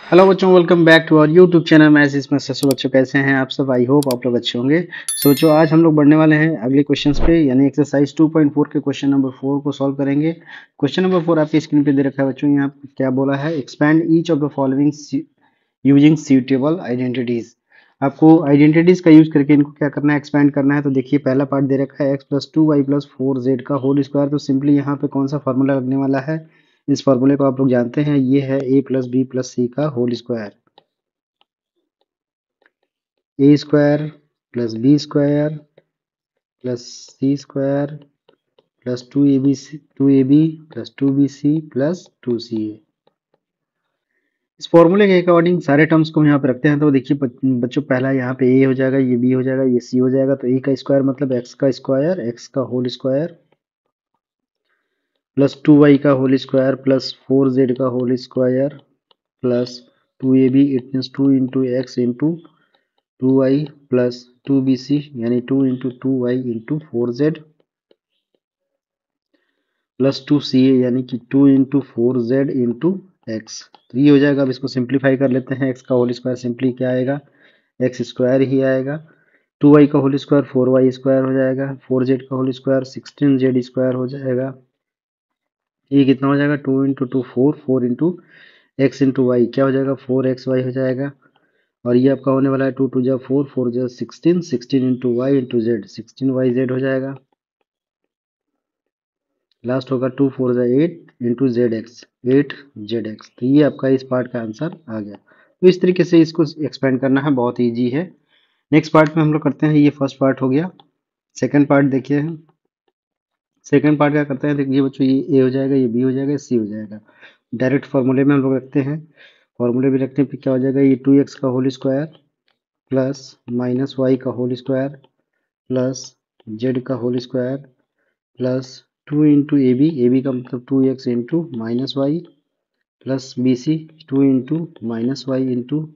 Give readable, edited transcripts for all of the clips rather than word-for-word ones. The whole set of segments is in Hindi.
हेलो बच्चों, welcome back to our YouTube channel. मैं इसमें ससु बच्चों कैसे हैं आप सब। आई होप आप लोग अच्छे होंगे। सोचो आज हम लोग बढ़ने वाले हैं अगले क्वेश्चंस पे, यानी एक्सरसाइज 2.4 के क्वेश्चन नंबर 4 को सॉल्व करेंगे। क्वेश्चन नंबर 4 आपकी स्क्रीन पे दे रखा है बच्चों। यहाँ क्या बोला है, expand each of the following using suitable identities. आपको आइडेंटिटीज का यूज करके इनको क्या करना है, एक्सपैंड करना है। तो देखिए पहला पार्ट दे रखा है x+2y+4z का होल स्क्वायर। तो सिंपली यहाँ पे कौन सा फॉर्मूला लगने वाला है, इस फॉर्मूले को आप लोग जानते हैं, ये है a+b+c का whole square. A square plus B square plus C square plus two A B plus 2bc plus 2ca। इस फॉर्मूले के अकॉर्डिंग सारे टर्म्स को हम यहाँ पे रखते हैं। तो देखिए बच्चों, पहला यहाँ पे ए हो जाएगा, ये बी हो जाएगा, ये सी हो जाएगा। तो ए का स्क्वायर मतलब एक्स का स्क्वायर, एक्स का होल स्क्वायर प्लस 2y का होल स्क्वायर प्लस 4z का whole square plus 2ab, it means 2 into x into 2y plus 2bc यानी 2 into 2y into 4z plus 2ca यानी कि 2 into 4z into x। तो ये हो जाएगा। अब इसको सिंप्लीफाई कर लेते हैं। x का होल स्क्वायर सिंपली क्या आएगा, एक्स स्क्वायर ही आएगा। 2y का होल स्क्वायर 4y स्क्वायर हो जाएगा, 4z का होल स्क्वायर 16z स्क्वायर हो जाएगा। ये कितना हो जाएगा, 2 into 2 4, 4 into x into y क्या हो जाएगा, 4xy हो जाएगा। और ये आपका होने वाला है 2 2 जा 4, 4 जा 16, 16 into y into z, 16yz हो जाएगा। लास्ट होगा 2 4 जा 8 into zx, 8zx। तो ये आपका इस पार्ट का आंसर आ गया। तो इस तरीके से इसको एक्सपेंड करना है, बहुत ईजी है। नेक्स्ट पार्ट में हम लोग करते हैं, ये फर्स्ट पार्ट हो गया। सेकंड पार्ट देखिए, सेकंड पार्ट क्या करते हैं, देखिए बच्चों, ये ए हो जाएगा, ये बी हो जाएगा, सी हो जाएगा। डायरेक्ट फार्मूले में हम लोग रखते हैं। फार्मूले भी रखने पे क्या हो जाएगा, ये 2x का whole square plus minus y का होल स्क्वायर प्लस जेड का whole square plus 2 into A B का मतलब 2x into minus y plus B C 2 into -y into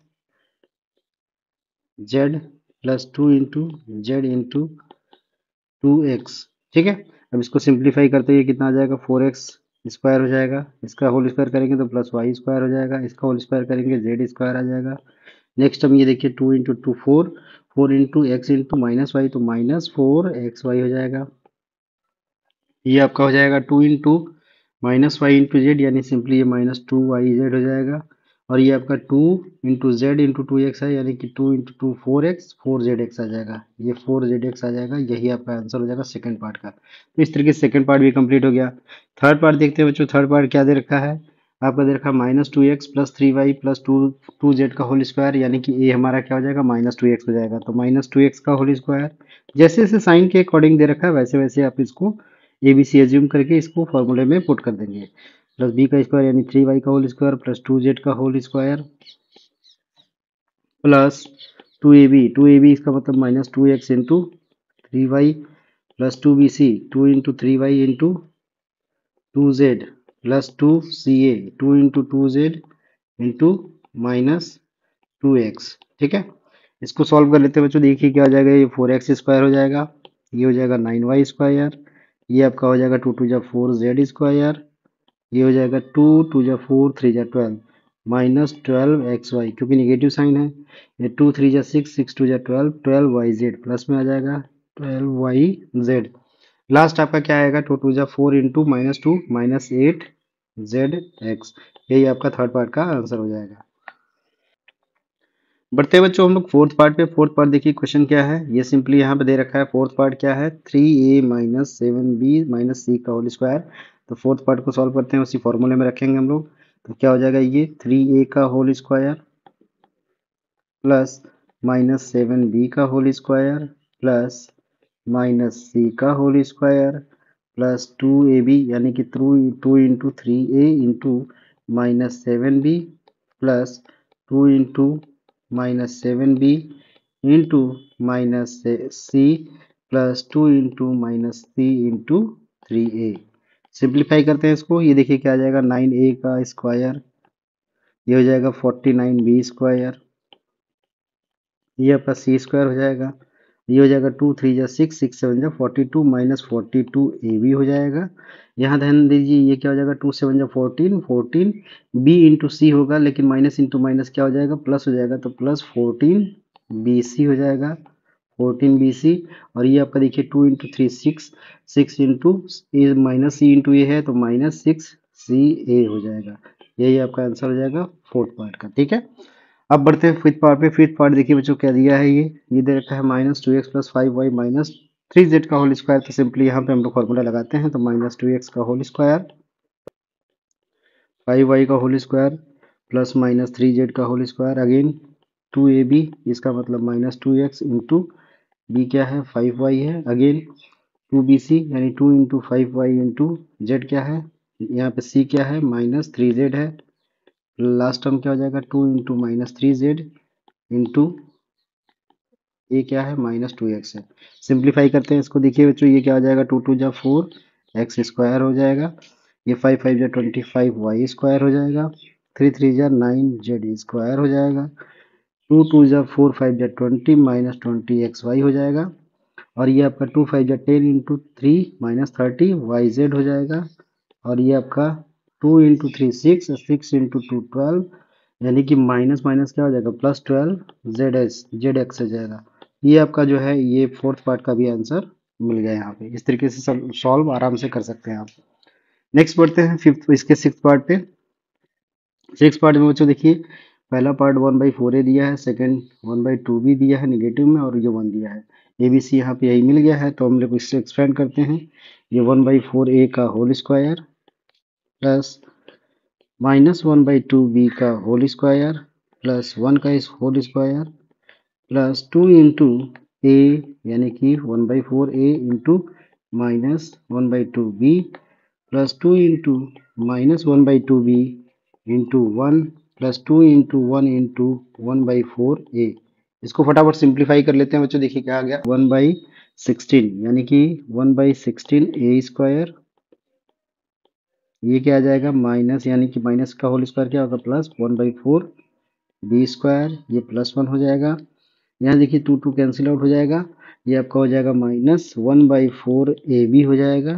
z plus 2 into z into 2x। ठीक है। अब इसको सिंप्लीफाई करते हुए कितना आ जाएगा, 4x स्क्वायर हो जाएगा। इसका होल स्क्वायर करेंगे तो प्लस वाई स्क्वायर हो जाएगा, इसका होल स्क्वायर करेंगे जेड स्क्वायर आ जाएगा। नेक्स्ट हम ये देखिए 2 into 2 4, 4 into x into -y तो -4xy हो जाएगा। ये आपका हो जाएगा 2 into -y into z यानी सिंपली ये -2yz हो जाएगा। और ये आपका 2 into z into 2x है, यानी कि 2 into 2 4x 4zx आ जाएगा। ये 4zx आ जाएगा, यही आपका आंसर हो जाएगा सेकंड पार्ट का। तो इस तरीके से सेकंड पार्ट भी कंप्लीट हो गया। थर्ड पार्ट देखते हैं बच्चों। थर्ड पार्ट क्या दे रखा है, आपका दे रखा है -2x plus 3y plus 2z का होल स्क्वायर, यानी कि ये हमारा क्या हो जाएगा, -2x हो जाएगा। तो -2x का होल स्क्वायर, जैसे जैसे साइन के अकॉर्डिंग दे रखा है वैसे वैसे आप इसको ए बी सी एज्यूम करके इसको फॉर्मूले में पुट कर देंगे। प्लस बी का स्क्वायर यानी 3y का होल स्क्वायर प्लस 2z का होल स्क्वायर प्लस 2ab इसका मतलब -2x into 3y plus 2bc 2 into 3y into 2z plus 2ca 2 into 2z into -2x। ठीक है। इसको सॉल्व कर लेते हैं बच्चों। देखिए क्या हो जाएगा, ये 4x स्क्वायर हो जाएगा, ये हो जाएगा 9y स्क्वायर, ये आपका हो जाएगा 2 2 जा 4 z स्क्वायर, ये हो जाएगा 2 2 जा 4 3 जा 12 -12xy, क्योंकि निगेटिव साइन है। ये 2 3 जा 6, 6 2 जा 12, 12yz प्लस में आ जाएगा 12yz। लास्ट आपका क्या आएगा, 2 2 जा 4 इंटू -2 -8zx। यही आपका थर्ड पार्ट का आंसर हो जाएगा। बढ़ते हैं बच्चों हम लोग फोर्थ पार्ट पे। फोर्थ पार्ट देखिए क्वेश्चन क्या है, ये सिंपली यहाँ पे दे रखा है। फोर्थ पार्ट क्या है, 3a - 7b - c का होल स्क्वायर। तो फोर्थ पार्ट को सॉल्व करते हैं, उसी फॉर्मूले में रखेंगे हम लोग। तो क्या हो जाएगा, ये 3a का होल स्क्वायर प्लस -7b का होल स्क्वायर प्लस -c का होल स्क्वायर प्लस 2ab यानी कि 2 into 3a into -7b plus 2 into -7b into -c plus 2 into -c into 3a। Simplify करते हैं इसको। ये देखिए क्या आ जाएगा, 9a का स्क्वायर, ये हो जाएगा 49b स्क्वायर, ये आपका सी स्क्वायर हो जाएगा, ये हो जाएगा 2 3 जा 6, 6 7 जा 42 माइनस 42 ए बी हो जाएगा। यहाँ ध्यान दीजिए ये क्या हो जाएगा 2 7 जा 14, 14 बी इंटू सी होगा, लेकिन माइनस इंटू माइनस क्या हो जाएगा प्लस हो जाएगा, तो प्लस 14 बी सी हो जाएगा, 14 बी सी। और ये आपका देखिए 2 इंटू 3 6, 6 इंटू माइनस सी इंटू ए है तो माइनस 6 सी ए हो जाएगा। यही आपका आंसर हो जाएगा फोर्थ पार्ट का। ठीक है, अब बढ़ते हैं फिफ्थ पार्ट पे। फिफ्थ पार्ट देखिए बच्चों क्या दिया है, ये दे रखा है minus 2x plus 5y minus 3z का होल स्क्वायर। तो सिंपली यहाँ पे हम लोग फॉर्मूला लगाते हैं, तो माइनस 2x का होल स्क्वायर 5y का whole square plus minus 3z का होल स्क्वायर अगेन 2ab, इसका मतलब माइनस 2x इंटू बी क्या है 5y है, अगेन 2bc यानी 2 इंटू 5y इंटू जेड क्या है, यहाँ पे c क्या है माइनस 3z है, लास्ट टर्म क्या हो जाएगा 2 इंटू माइनस 3z इंटू ये क्या है माइनस 2x है। सिंप्लीफाई करते हैं इसको, देखिए बच्चों ये क्या हो जाएगा 2 2 जा 4 एक्स स्क्वायर हो जाएगा, ये 5 5 जा 25 वाई स्क्वायर हो जाएगा, 3 3 जा 9 जेड स्क्वायर हो जाएगा, 2 2 जा 4 5 जा 20 माइनस 20 एक्स वाई हो जाएगा, और ये आपका 2 5 जा 10 इंटू 3 माइनस 30 वाई जेड हो जाएगा, और ये आपका 2 इंटू 3 6, 6 इंटू 2 12, यानी कि माइनस माइनस क्या हो जाएगा प्लस 12 जेड एक्स हो जाएगा। ये आपका जो है ये फोर्थ पार्ट का भी आंसर मिल गया यहाँ पे। इस तरीके से सब सॉल्व आराम से कर सकते हैं आप। नेक्स्ट बढ़ते हैं फिफ्थ इसके सिक्स पार्ट पे। सिक्स पार्ट में बच्चों देखिए पहला पार्ट 1/4 ए दिया है, सेकंड 1/2 भी दिया है निगेटिव में, और ये 1 दिया है। ए बी सी यहाँ पे यही मिल गया है, तो हम लोग इससे एक्सपेंड करते हैं। ये 1/4 ए का whole square plus minus 1/2 b का होल स्क्वायर प्लस 1 का इस whole square plus 2 into a यानी कि 1/4 a into minus 1/2 b plus 2 into minus 1/2 b into 1 plus 2 into 1 into 1/4 a. इसको फटाफट सिंप्लीफाई कर लेते हैं बच्चों, देखिए क्या आ गया 1/16 यानी कि 1/16 ए स्क्वायर, ये क्या आ जाएगा माइनस यानी कि माइनस का होल स्क्वायर क्या होगा प्लस 1/4 बी स्क्वायर, ये प्लस 1 हो जाएगा। यहाँ देखिए 2 2 कैंसिल आउट हो जाएगा, ये आपका हो जाएगा माइनस 1/4 ए बी हो जाएगा,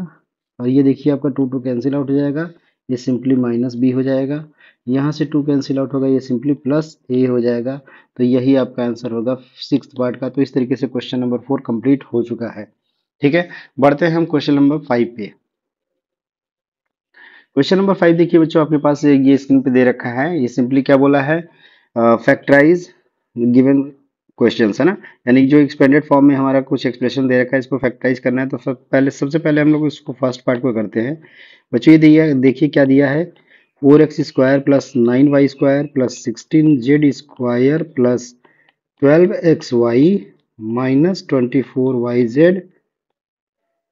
और ये देखिए आपका 2 2 कैंसिल आउट हो जाएगा, ये सिंपली माइनस बी हो जाएगा। यहाँ से 2 कैंसिल आउट होगा, ये सिंपली प्लस ए हो जाएगा। तो यही आपका आंसर होगा सिक्स पार्ट का। तो इस तरीके से क्वेश्चन नंबर 4 कंप्लीट हो चुका है। ठीक है, बढ़ते हैं हम क्वेश्चन नंबर 5 पे। क्वेश्चन नंबर 5 देखिए बच्चों आपके पास ये स्क्रीन पे दे रखा है, ये सिंपली क्या बोला है फैक्टराइज गिवन क्वेश्चंस है ना, यानी जो एक्सपेंडेड फॉर्म में हमारा कुछ एक्सप्रेशन दे रखा है इसको फैक्टराइज करना है। तो सबसे पहले हम लोग इसको फर्स्ट पार्ट को करते हैं। बच्चों ये दिया देखिए क्या दिया है 4x square plus 9y square plus 16z square plus 12xy minus 24yz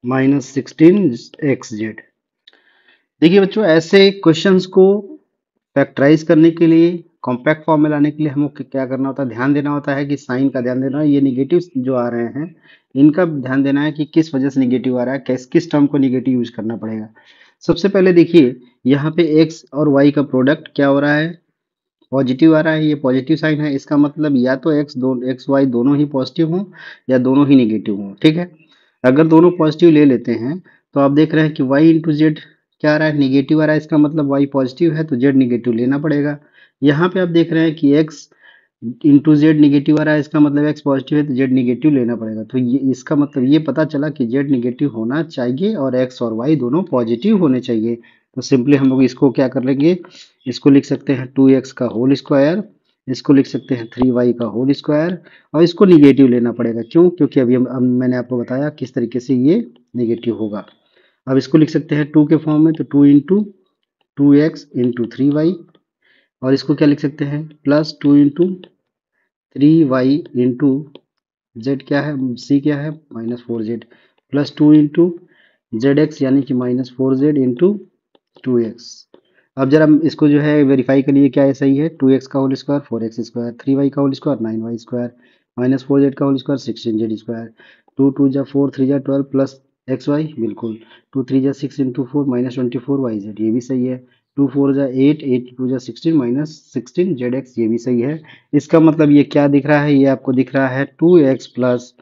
minus 16xz। देखिए बच्चों ऐसे क्वेश्चंस को फैक्टराइज करने के लिए कॉम्पैक्ट फॉर्म में लाने के लिए हमको क्या करना होता है, ध्यान देना होता है कि साइन का ध्यान देना है। ये निगेटिव जो आ रहे हैं इनका ध्यान देना है कि किस वजह से निगेटिव आ रहा है, किस टर्म को निगेटिव यूज करना पड़ेगा। सबसे पहले देखिए यहाँ पे x और y का प्रोडक्ट क्या हो रहा है पॉजिटिव आ रहा है, ये पॉजिटिव साइन है, इसका मतलब या तो एक्स वाई दोनों ही पॉजिटिव हों या दोनों ही निगेटिव हों। ठीक है, अगर दोनों पॉजिटिव ले लेते हैं तो आप देख रहे हैं कि y इंटू जेड क्या आ रहा है निगेटिव आ रहा है, इसका मतलब y पॉजिटिव है तो z निगेटिव लेना पड़ेगा। यहाँ पे आप देख रहे हैं कि x इंटू जेड निगेटिव आ रहा है, इसका मतलब x पॉजिटिव है तो z निगेटिव लेना पड़ेगा। तो ये इसका मतलब ये पता चला कि z निगेटिव होना चाहिए और x और y दोनों पॉजिटिव होने चाहिए। तो सिंपली हम लोग इसको क्या कर लेंगे, इसको लिख सकते हैं 2x का होल स्क्वायर, इसको लिख सकते हैं 3y का होल स्क्वायर, और इसको निगेटिव लेना पड़ेगा। क्यों? क्योंकि अभी अब मैंने आपको बताया किस तरीके से ये निगेटिव होगा। अब इसको लिख सकते हैं 2 के फॉर्म में, तो 2 इंटू 2x इंटू 3y, और इसको क्या लिख सकते हैं plus 2 into 3y into z क्या है c क्या है minus 4z plus 2 into Z x यानी कि माइनस 4z इंटू 2x। अब जरा हम इसको जो है वेरीफाई करिए क्या है सही है, 2x का whole square 4x square, 3y का whole square 9y square, minus 4z का होल स्क्वायर 16z स्क्वायर, 2 2 जा 4 3 जा 12 प्लस एक्स वाई बिल्कुल, 2 3 जा 6 इंटू 4 माइनस 24 yz ये भी सही है, 2 4 जा 8 8 2 जा 16 माइनस 16 जेड एक्स ये भी सही है। इसका मतलब ये क्या दिख रहा है, ये आपको दिख रहा है 2x plus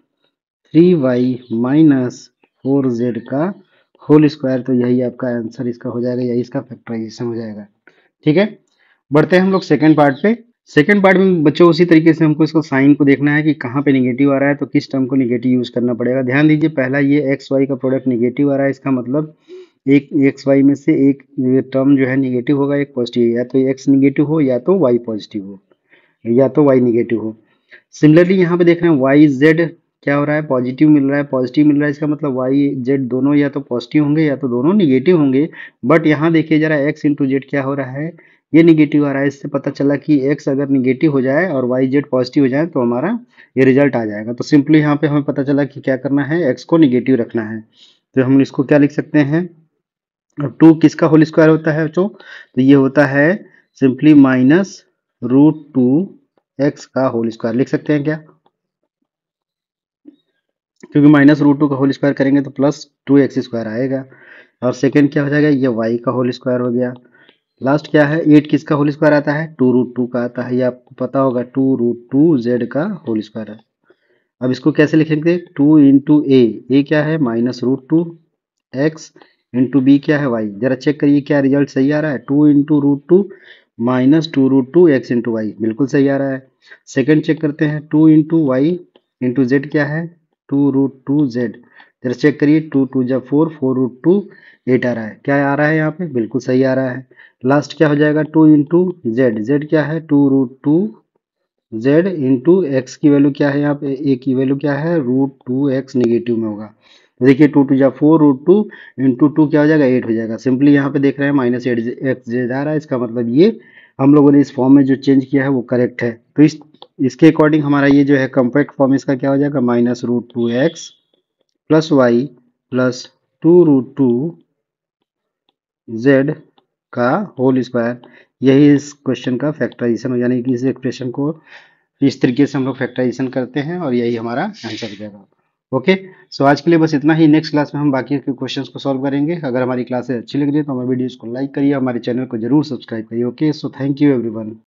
3y minus 4z का होल स्क्वायर। तो यही आपका आंसर इसका हो जाएगा, यही इसका फैक्टराइजेशन हो जाएगा। ठीक है, बढ़ते हैं हम लोग सेकेंड पार्ट पे। सेकेंड पार्ट में बच्चों उसी तरीके से हमको इसको साइन को देखना है कि कहाँ पे निगेटिव आ रहा है, तो किस टर्म को निगेटिव यूज करना पड़ेगा। ध्यान दीजिए, पहला ये एक्स वाई का प्रोडक्ट निगेटिव आ रहा है, इसका मतलब एक एक्स वाई में से एक टर्म जो है निगेटिव होगा, एक पॉजिटिव, या तो एक्स निगेटिव हो या तो वाई पॉजिटिव हो या तो वाई निगेटिव हो। सिमिलरली यहाँ पे देख रहे हैं वाई जेड क्या हो रहा है, पॉजिटिव मिल रहा है, पॉजिटिव मिल रहा है, इसका मतलब वाई जेड दोनों या तो पॉजिटिव होंगे या तो दोनों निगेटिव होंगे। बट यहाँ देखिए जरा एक्स इंटू जेड क्या हो रहा है, ये निगेटिव आ रहा है। इससे पता चला कि एक्स अगर निगेटिव हो जाए और वाई जेड पॉजिटिव हो जाए तो हमारा ये रिजल्ट आ जाएगा। तो सिंपली यहाँ पे हमें पता चला कि क्या करना है, एक्स को निगेटिव रखना है। तो हम इसको क्या लिख सकते हैं, अब टू किसका होल स्क्वायर होता है बच्चों, तो ये होता है simply minus root two x का होल स्क्वायर लिख सकते हैं क्या, क्योंकि माइनस रूट टू का होल स्क्वायर करेंगे तो प्लस टू एक्स स्क्वायर आएगा। और सेकंड क्या हो जाएगा, ये वाई का होल स्क्वायर हो गया। लास्ट क्या है, एट किसका होल स्क्वायर आता है, टू रूट टू का आता है, ये आपको पता होगा, टू रूट टू जेड का होल स्क्वायर है। अब इसको कैसे लिखेंगे, टू इंटू ए क्या है minus root two x, into B क्या है वाई। जरा चेक करिए क्या रिजल्ट सही आ रहा है, two into root two minus two root two x into y, बिल्कुल सही आ रहा है। सेकंड चेक करते हैं, two into y into z क्या है, टू रूट टू जेड। जरा चेक करिए, टू टू जब four, four root two eight आ रहा है, क्या आ रहा है यहाँ पे, बिल्कुल सही आ रहा है। लास्ट क्या हो जाएगा, टू इंटू जेड, जेड क्या है, two root two z into x की वैल्यू क्या है, यहाँ पे ए की वैल्यू क्या है, रूट टू एक्स निगेटिव में होगा। देखिए टू टू जा four, root two into two क्या हो जाएगा, एट हो जाएगा। सिंपली यहाँ पे देख रहे हैं माइनस एट एक्स जेड आ रहा है, इसका मतलब ये हम लोगों ने इस फॉर्म में जो चेंज किया है वो करेक्ट है। तो इसके अकॉर्डिंग हमारा ये जो है कम्पैक्ट फॉर्म इसका क्या हो जाएगा, minus root two x plus y plus two root two z का होल स्क्वायर। यही इस क्वेश्चन का फैक्टराइजेशन, यानी कि इस एक्सप्रेशन को इस तरीके से हम लोग फैक्टराइजेशन करते हैं और यही हमारा आंसर हो जाएगा। ओके, सो आज के लिए बस इतना ही। नेक्स्ट क्लास में हम बाकी के क्वेश्चंस को सॉल्व करेंगे। अगर हमारी क्लासेस अच्छी लग रही है तो हमारे वीडियोस को लाइक करिए, हमारे चैनल को जरूर सब्सक्राइब करिए। Okay, so thank you everyone.